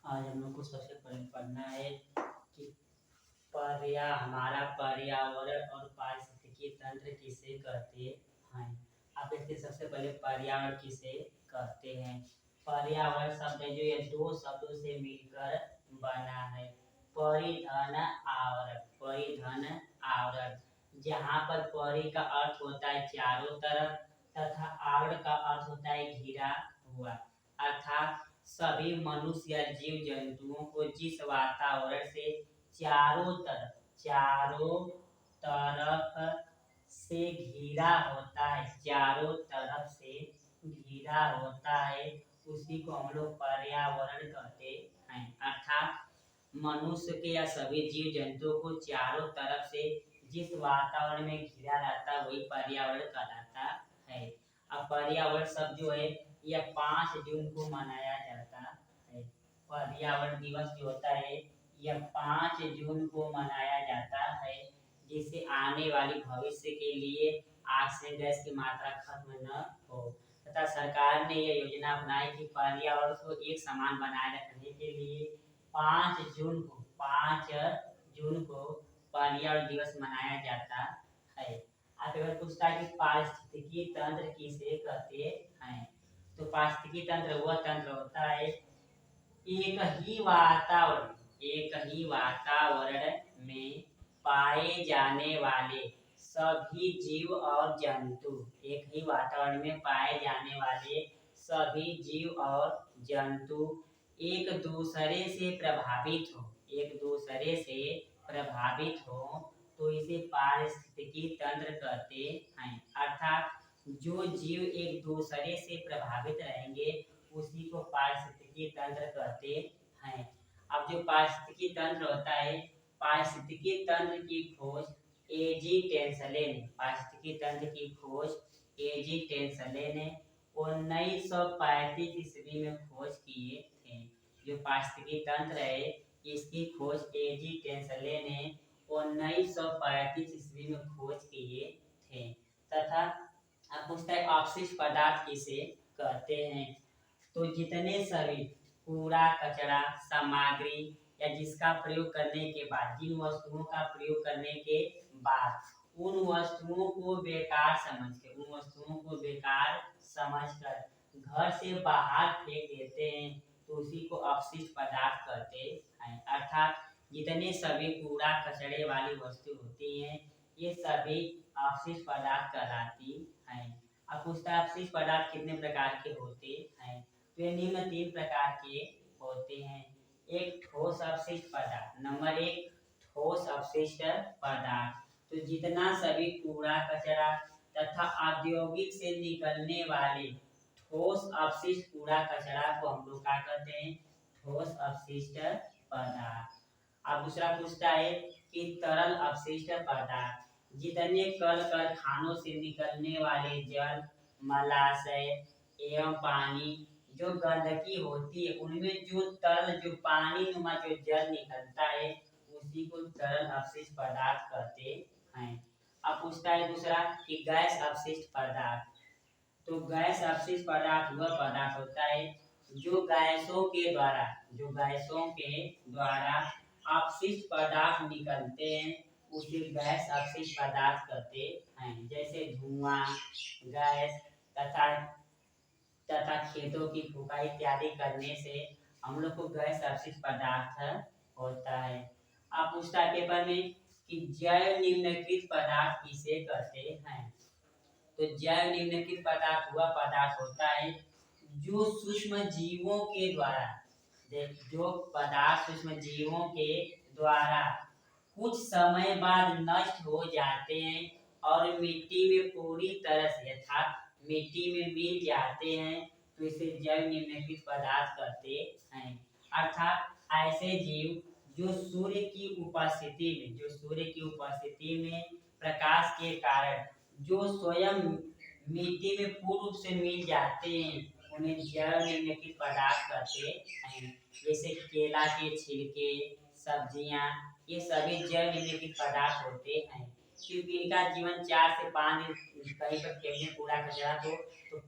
आज हम लोग को सबसे पहले पढ़ना है कि हमारा पर्यावरण और पारिस्थितिकी तंत्र किसे कहते हैं। आप देखते हैं, सबसे पहले पर्यावरण किसे कहते हैं। पर्यावरण शब्द है जो ये दो शब्दों से मिलकर बना है। परिधन आवरण, परिधन आवरण, जहाँ पर परि का अर्थ होता है चारों तरफ तथा आवरण का अर्थ होता है घिरा हुआ, अर्थात सभी मनुष्य या जीव जंतुओं को जिस वातावरण से चारों तरफ से घिरा होता है, चारों तरफ से घिरा होता है, उसी को हम लोग पर्यावरण कहते हैं। अर्थात मनुष्य के या सभी जीव जंतुओं को चारों तरफ से जिस वातावरण में घिरा रहता है वही पर्यावरण कहलाता है। अब पर्यावरण शब्द जो है यह 5 जून को मनाया जाता है। पर्यावरण दिवस जो होता है यह 5 जून को मनाया जाता है, जिससे आने वाली भविष्य के लिए ऑक्सीजन गैस की मात्रा खत्म न हो, तथा सरकार ने यह योजना अपनाई कि पर्यावरण को एक समान बनाए रखने के लिए 5 जून को पर्यावरण दिवस मनाया जाता है। आप अगर पूछता है कि पारिस्थितिकी तंत्र किसे कहते हैं, तो पारिस्थितिकी तंत्र वह तंत्र होता है एक ही वातावरण में पाए जाने वाले सभी जीव और जंतु, एक ही वातावरण में पाए जाने वाले सभी जीव और जंतु एक दूसरे से प्रभावित हो तो इसे पारिस्थितिकी तंत्र कहते हैं। अर्थात जो जीव एक दूसरे से प्रभावित रहेंगे उसी को पारिस्थितिकी तंत्र कहते हैं। अब जो पारिस्थितिकी तंत्र होता है, पारिस्थितिकी तंत्र की खोज एजी टेंसले ने, पारिस्थितिकी तंत्र की खोज एजी टेंसले ने 1935 ईस्वी में खोज किए थे। जो पारिस्थितिकी तंत्र है इसकी खोज एजी टेंसले ने 1935 ईस्वी में खोज किए थे। तथा अब पूछता है अपशिष्ट पदार्थ किसे कहते हैं, तो जितने सभी कूड़ा कचरा सामग्री या जिसका प्रयोग करने के बाद, जिन वस्तुओं का प्रयोग करने के बाद उन वस्तुओं को बेकार समझकर घर से बाहर फेंक देते हैं तो उसी को अपशिष्ट पदार्थ कहते हैं। अर्थात जितने सभी कूड़ा कचरे वाली वस्तु होती हैं ये सभी अपशिष्ट पदार्थ कहलाती हैं। अब पूछता है अपशिष्ट पदार्थ कितने प्रकार के होते हैं, तो ये निम्न 3 प्रकार के होते हैं। एक ठोस अपशिष्ट पदार्थ, नंबर 1 ठोस अपशिष्ट पदार्थ, तो जितना सभी कूड़ा कचरा तथा औद्योगिक से निकलने वाले ठोस अपशिष्ट कूड़ा कचरा को हम लोग क्या कहते हैं, ठोस अपशिष्ट पदार्थ। अब दूसरा पूछता है कि तरल अपशिष्ट पदार्थ, जितने कल कारखानों से निकलने वाले जल मलाशय एवं पानी जो गंदगी होती है उनमें जो तरल जो पानी नुमा जो जल निकलता है उसी को तरल अपशिष्ट पदार्थ कहते हैं। अब पूछता है दूसरा कि गैस अपशिष्ट पदार्थ, तो गैस अपशिष्ट पदार्थ वह पदार्थ होता है जो गैसों के द्वारा अपशिष्ट पदार्थ निकलते हैं उसे गैस अपशिष्ट पदार्थ कहते हैं। जैसे धुआं गैस तथा खेतों की फुकाई इत्यादि करने से हम लोग को गैस अपशिष्ट पदार्थ होता है। आप पूछता है पेपर में कि जैव निम्नलिखित पदार्थ किसे कहते हैं, तो जैव निम्नलिखित पदार्थ वह पदार्थ होता है जो सूक्ष्म जीवों के द्वारा कुछ समय बाद नष्ट हो जाते हैं और मिट्टी में पूरी तरह से अर्थात मिट्टी में मिल जाते हैं तो इसे जैव निम्नलिखित पदार्थ कहते हैं। अर्थात ऐसे जीव जो सूर्य की उपस्थिति में प्रकाश के कारण जो स्वयं मिट्टी में पूर्ण रूप से मिल जाते हैं उन्हें जैव निम्नलिखित पदार्थ कहते हैं। जैसे केला के छिलके सब्जियां ये सभी जैव निम्नलिखित पदार्थ होते हैं, क्योंकि इनका जीवन 4 से 5 दिन कहीं पर फेंकने कूड़ा कचरा तो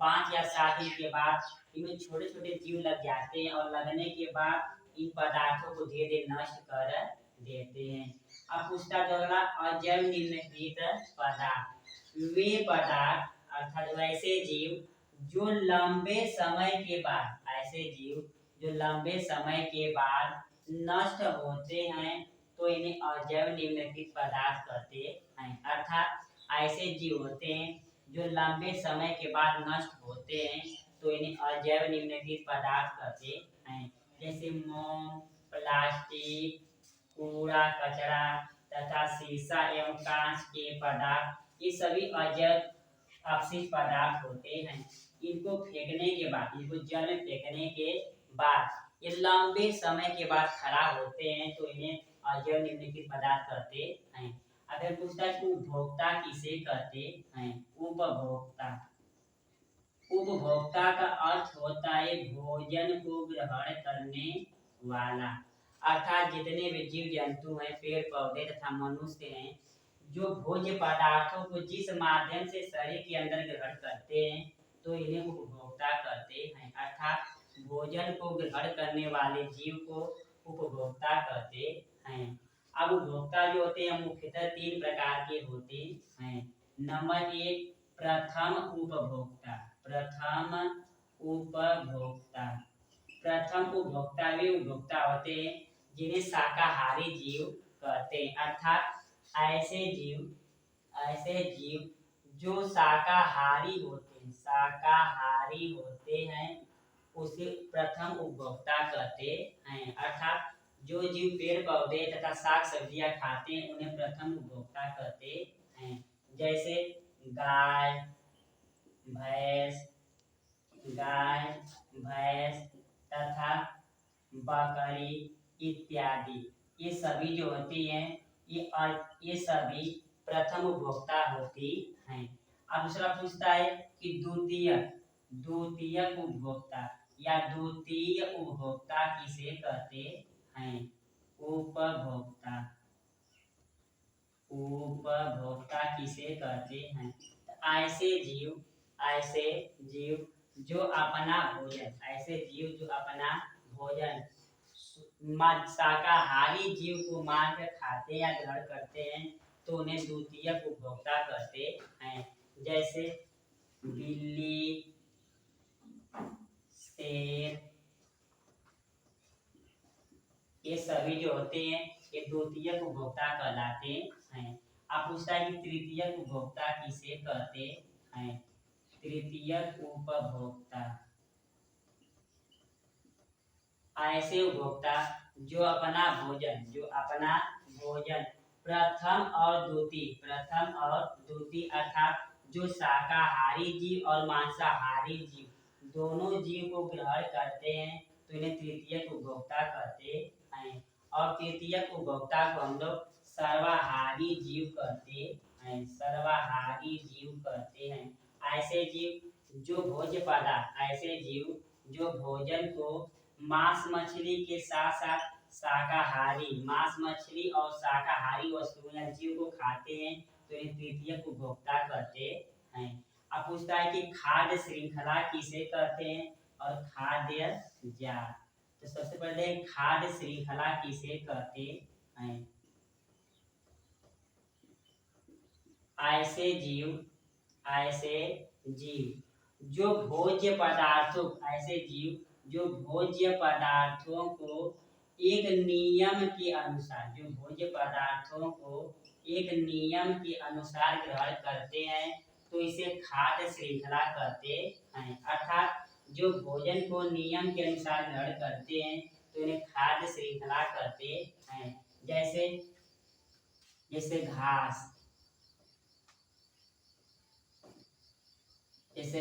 5 या 7 दिन के बाद इनमें छोटे छोटे जीव लग जाते हैं और लगने के बाद इन पदार्थों को धीरे धीरे नष्ट कर देते हैं। अब पूछता है अगला, अजैव निम्नलिखित पदार्थ वे पदार्थ अर्थात वैसे जीव जो लंबे समय के बाद ऐसे जीव जो लंबे समय के बाद नष्ट होते हैं तो इन्हें अजैव निम्नलिखित पदार्थ कहते हैं। अर्थात ऐसे जीव होते हैं जो लंबे समय के बाद नष्ट होते हैं तो इन्हें अजैव निम्नलिखित पदार्थ कहते हैं। जैसे मोम, प्लास्टिक, कूड़ा कचरा तथा शीशा एवं कांच के पदार्थ ये सभी अजैव अपशिष्ट पदार्थ होते हैं। इनको फेंकने के बाद, इनको जल में फेंकने के बाद ये लंबे समय के बाद खराब होते हैं तो इन्हें अजैव निम्नलिखित पदार्थ कहते हैं। अगर पूछता है उपभोक्ता किसे कहते हैं? उपभोक्ता। उपभोक्ता का अर्थ होता है भोजन को ग्रहण करने वाला। अर्थात जितने भी जीव जंतु हैं, पेड़ पौधे तथा मनुष्य हैं, जो भोज्य पदार्थों को जिस माध्यम से शरीर के अंदर ग्रहण करते हैं तो इन्हें उपभोक्ता कहते हैं। अर्थात भोजन को ग्रहण करने वाले जीव को उपभोक्ता कहते हैं। अब उपभोक्ता जो होते हैं मुख्यतः 3 प्रकार के होते हैं। नंबर 1 प्रथम उपभोक्ता। प्रथम उपभोक्ता वे उपभोक्ता होते हैं जिन्हें शाकाहारी जीव कहते हैं। अर्थात ऐसे जीव जो शाकाहारी होते हैं उसे प्रथम उपभोक्ता कहते हैं। अर्थात जो जीव पेड़ पौधे तथा साग सब्जियां खाते हैं उन्हें प्रथम उपभोक्ता कहते हैं। जैसे गाय, भैंस तथा बकरी इत्यादि ये सभी जो होती हैं ये सभी प्रथम उपभोक्ता होती हैं। अब दूसरा पूछता है कि द्वितीय उपभोक्ता या द्वितीय उपभोक्ता किसे कहते हैं? उपभोक्ता किसे कहते हैं? ऐसे जीव जो अपना भोजन शाकाहारी जीव को मार कर खाते या ग्रहण करते हैं तो उन्हें द्वितीय उपभोक्ता कहते हैं। जैसे बिल्ली, शेर ये सभी जो होते हैं ये द्वितीय उपभोक्ता कहलाते हैं। आप पूछता है कि तृतीय उपभोक्ता किसे कहते हैं? तृतीय उपभोक्ता ऐसे उपभोक्ता जो अपना भोजन प्रथम और द्वितीय अर्थात जो शाकाहारी जीव और मांसाहारी जीव दोनों जीव को ग्रहण करते हैं तो इन्हें तृतीय उपभोक्ता कहते हैं। और तृतीय उपभोक्ता को हम लोग सर्वाहारी जीव कहते हैं। ऐसे जीव जो भोजन को मांस मछली के साथ साथ मांस मछली और शाकाहारी वस्तुओं या जीव को खाते हैं तो इन्हें तृतीय उपभोक्ता कहते हैं। अब पूछता है कि खाद्य श्रृंखला किसे कहते हैं और खाद्य जाल। तो सबसे पहले खाद्य श्रृंखला किसे कहते हैं? ऐसे जीव जो भोज्य पदार्थों को एक नियम के अनुसार ग्रहण करते हैं तो इसे खाद्य श्रृंखला कहते हैं। अर्थात जो भोजन को नियम के अनुसार ग्रहण करते हैं तो इन्हें खाद्य श्रृंखला कहते हैं। जैसे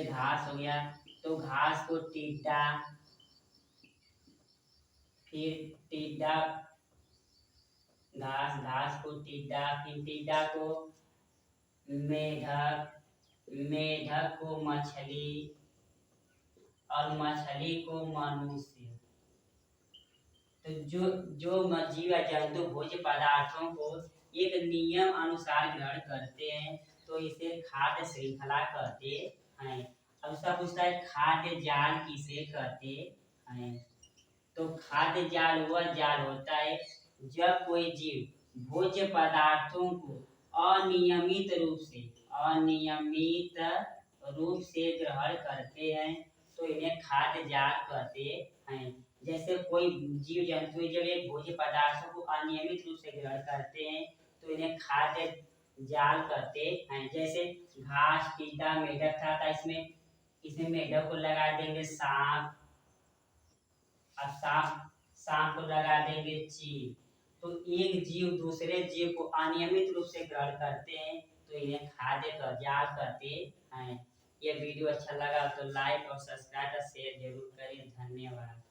घास हो गया तो घास को टिड्डा, फिर टिड्डा को मेढक को मछली और मछली को मनुष्य। तो जो जीव या जंतु भोज्य पदार्थों को एक नियम अनुसार ग्रहण करते हैं तो इसे खाद्य श्रृंखला कहते हैं। अब उसका पूछता है खाद्य जाल किसे कहते हैं? तो खाद्य जाल वह जाल होता है जब कोई जीव भोज्य पदार्थों को अनियमित रूप से ग्रहण करते हैं तो इन्हें खाद्य जाल कहते हैं। जैसे कोई जीव जंतु जब एक भोज्य पदार्थों को अनियमित रूप से ग्रहण करते हैं तो इन्हें खाद्य जाल कहते हैं। जैसे घास कीड़ा मेढक था इसमें मेढक को लगा देंगे सांप, और सांप को लगा देंगे चील। तो एक जीव दूसरे जीव को अनियमित रूप से ग्रहण करते हैं तो इन्हें खाद्य का जाल कहते हैं। ये वीडियो अच्छा लगा तो लाइक और सब्सक्राइब और शेयर जरूर करें। धन्यवाद।